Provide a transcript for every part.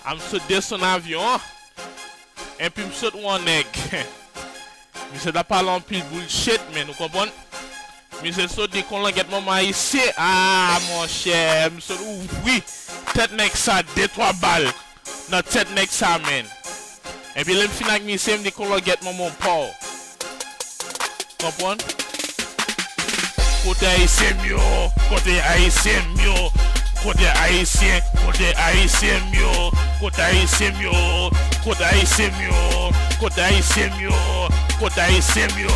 am saute descend avion. Et puis me saute un nèg. Monsieur da parle en pile bullshit, mais nous comprenons. Monsieur saute dit qu'on l'enquête maman ici. Ah mon cher, monsieur oui. Tête nèg ça 2-3 balles. Dans tête nèg ça men. Et puis le fin avec monsieur me dit qu'on l'enquête maman Paul. Comprenez? Côté haïtien mieux, côté haïtien mieux. Côté haïtien mieux, côté haïtien mieux, côté haïtien mieux, côté haïtien mieux, côté haïtien mieux,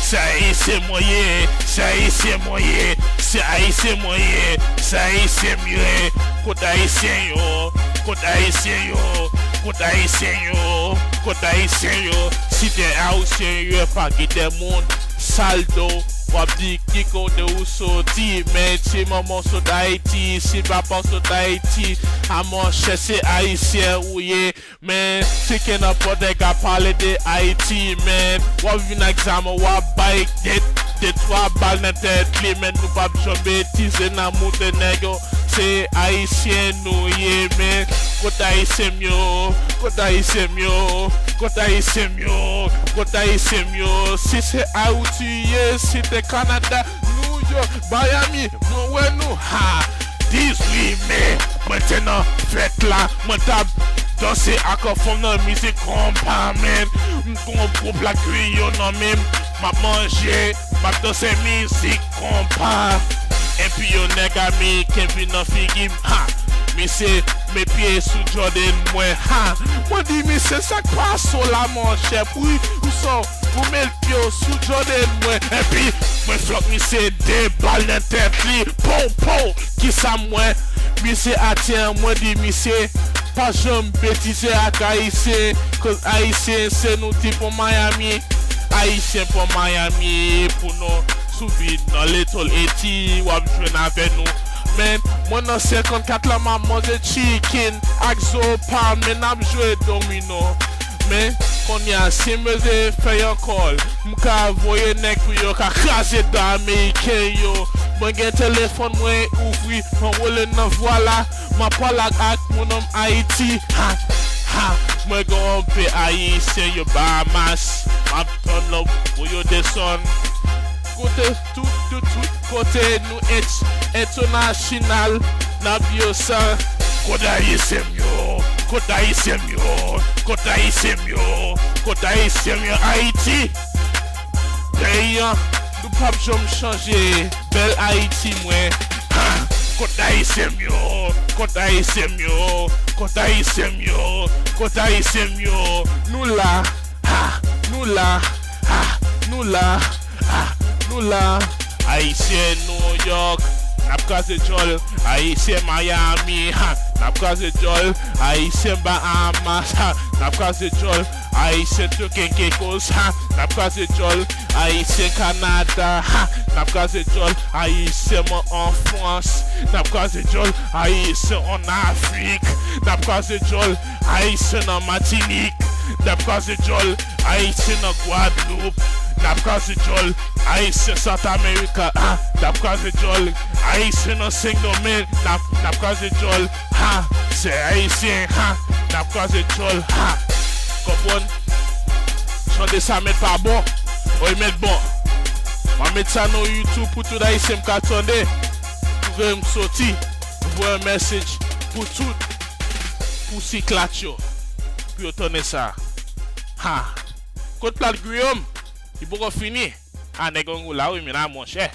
c'est haïtien moyen, c'est haïtien moyen, c'est haïtien moyen, c'est haïtien mieux, côté haïtien yo, côté haïtien yo, côté haïtien yo, côté haïtien yo, si t'es haïtien yo, pas quitter monde, saldo. Wap di ki kote ou soti, men ti maman so d'Haïti, si papa so d'Haïti, a mon chè se haïtien ou ye, men si ke nan pote ka pale de Haïti, men wap vin examen wap bay de 3 bal nan tèt li, men nou pap jombe tize nan moute negyo, se haïtien nou ye, men kote haïtien myo, kote haïtien myo, kote haïtien myo, kote haïtien myo, si se Haïti ye, si te Canada, New York, Miami, moi ouais nous, ha, 18 mai, maintenant fête là, moi tab danser à quoi fond dans musique compas même, m'pon pour la cuillon non même, m'a manger, m'a danser musique compas, et puis yon nèg américain vient dans figim, ha. Mais c'est mes pieds sous Jordan, moi, ha. Moi dis, mais c'est ça qui passe là, mon cher. Oui, où sont, vous mettez le pied sous Jordan, moi. Et puis, moi, floc, mais c'est des balles dans tête, li. Pom, qui ça, moi. Mais c'est attient, moi, dis, mais c'est pas jamais bêtise à Haïtien. Cause Haïtien, c'est nous, type pour Miami. Haïtien pour Miami, pour nous, subir dans l'étoile Eti, ou à jouer avec nous. Men, moi dans 54 la m'a mangé chicken, axo palm, men ap joué domino. Men, kon y a si me de fait un call, m'ka voye nek pou yo ka krasé dans américain yo. Moi gen téléphone moi ouvri, m'en roule nan voilà, m'a parle ak mon homme Haïti. Ha, moi gon pe haïtien yo Bahamas, m'a ton love pou yo descend. Côté tout côté nous international na biosa côté haïtien mieux côté haïtien mieux côté haïtien mieux côté haïtien mieux Haïti pays nous pas jamais changer belle Haïti moi côté haïtien mieux côté haïtien mieux côté haïtien mieux côté haïtien mieux nous là nous là nous là nous là, Haïtien New York, Napkaze Jol, Haïtien Miami, Napkaze Jol, Haïtien Bahamas, Napkaze Jol, Haïtien Turquie-Kekos, Napkaze Jol, Haïtien Canada, Napkaze Jol, Haïtien en France, Napkaze Jol, Haïtien en Afrique, Napkaze Jol, Haïtien en Martinique, Napkaze Jol, Haïtien en Guadeloupe. Napkaze Jol, Haïtien South America, Napkaze Jol, Haïtien dans 5 domaines, Napkaze Jol, c'est Haïtien, Napkaze Jol, comprenez? Chantez ça, mettre pas bon, ou il met bon. On va mettre ça dans YouTube pour tout Haïtien qui attendent, pour me sortir, pour un message pour tout, pour si clatio, pour tourner ça. Côte plate Guillaume. Il faut qu'on finisse. Ah, n'est-ce pas là, oui, mais là, mon cher.